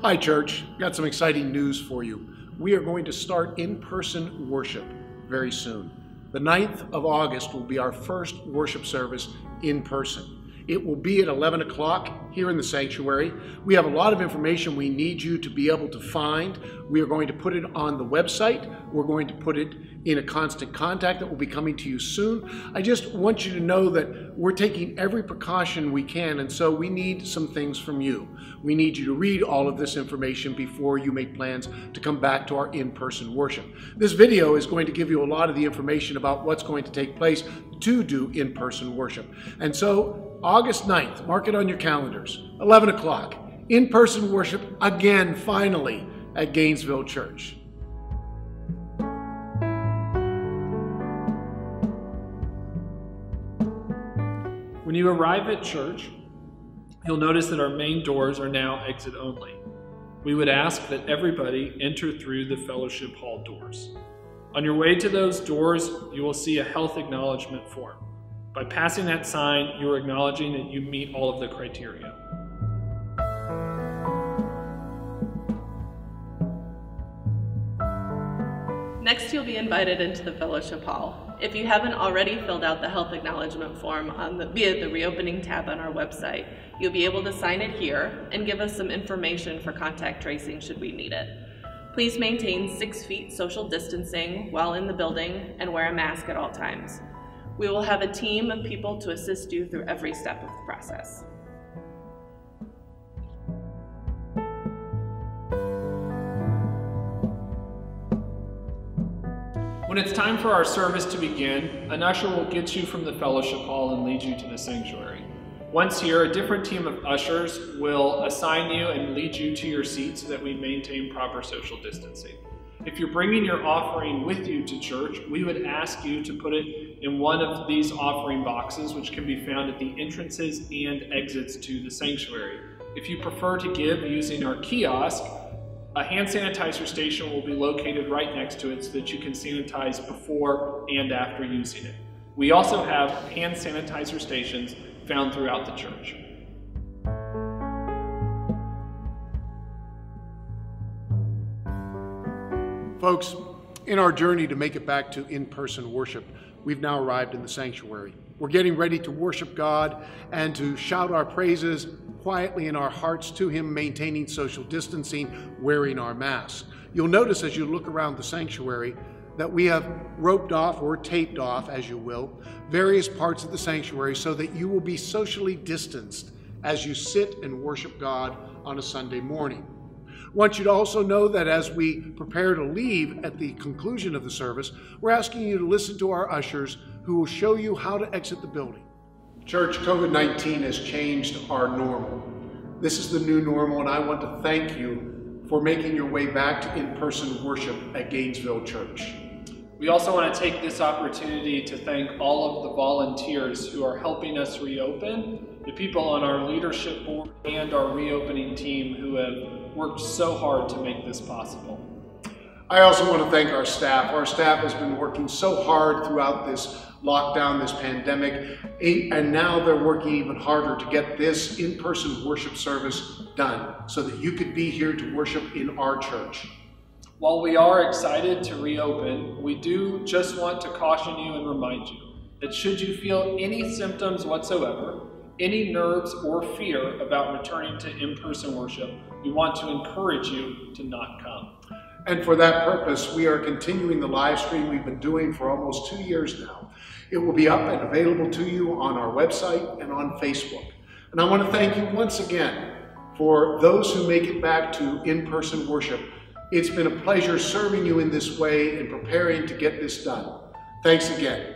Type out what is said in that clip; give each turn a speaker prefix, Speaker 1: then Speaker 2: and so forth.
Speaker 1: Hi church, got some exciting news for you. We are going to start in-person worship very soon. The 9th of August will be our first worship service in person. It will be at 11 o'clock here in the sanctuary. We have a lot of information we need you to be able to find. We are going to put it on the website. We're going to put it in a constant contact that will be coming to you soon. I just want you to know that we're taking every precaution we can, and so we need some things from you. We need you to read all of this information before you make plans to come back to our in-person worship. This video is going to give you a lot of the information about what's going to take place to do in-person worship. And so August 9th, mark it on your calendars, 11 o'clock, in-person worship again, finally, at Gainesville Church.
Speaker 2: When you arrive at church, you'll notice that our main doors are now exit only. We would ask that everybody enter through the fellowship hall doors. On your way to those doors, you will see a health acknowledgement form. By passing that sign, you are acknowledging that you meet all of the criteria.
Speaker 3: Next, you'll be invited into the fellowship hall. If you haven't already filled out the health acknowledgement form via the reopening tab on our website, you'll be able to sign it here and give us some information for contact tracing should we need it. Please maintain 6 feet social distancing while in the building and wear a mask at all times. We will have a team of people to assist you through every step of the process.
Speaker 2: When it's time for our service to begin, an usher will get you from the fellowship hall and lead you to the sanctuary. Once here, a different team of ushers will assign you and lead you to your seat so that we maintain proper social distancing. If you're bringing your offering with you to church, we would ask you to put it in one of these offering boxes, which can be found at the entrances and exits to the sanctuary. If you prefer to give using our kiosk, a hand sanitizer station will be located right next to it so that you can sanitize before and after using it. We also have hand sanitizer stations found throughout the church.
Speaker 1: Folks, in our journey to make it back to in-person worship, we've now arrived in the sanctuary. We're getting ready to worship God and to shout our praises quietly in our hearts to Him, maintaining social distancing, wearing our masks. You'll notice as you look around the sanctuary that we have roped off or taped off, as you will, various parts of the sanctuary so that you will be socially distanced as you sit and worship God on a Sunday morning. I want you to also know that as we prepare to leave at the conclusion of the service, we're asking you to listen to our ushers who will show you how to exit the building. Church, COVID-19 has changed our normal. This is the new normal, and I want to thank you for making your way back to in-person worship at Gainesville Church.
Speaker 2: We also want to take this opportunity to thank all of the volunteers who are helping us reopen, the people on our leadership board and our reopening team who have worked so hard to make this possible.
Speaker 1: I also want to thank our staff. Our staff has been working so hard throughout this lockdown, this pandemic, and now they're working even harder to get this in-person worship service done so that you could be here to worship in our church.
Speaker 2: While we are excited to reopen, we do just want to caution you and remind you that should you feel any symptoms whatsoever, any nerves or fear about returning to in-person worship, we want to encourage you to not come.
Speaker 1: And for that purpose, we are continuing the live stream we've been doing for almost 2 years now. It will be up and available to you on our website and on Facebook. And I want to thank you once again for those who make it back to in-person worship. It's been a pleasure serving you in this way and preparing to get this done. Thanks again.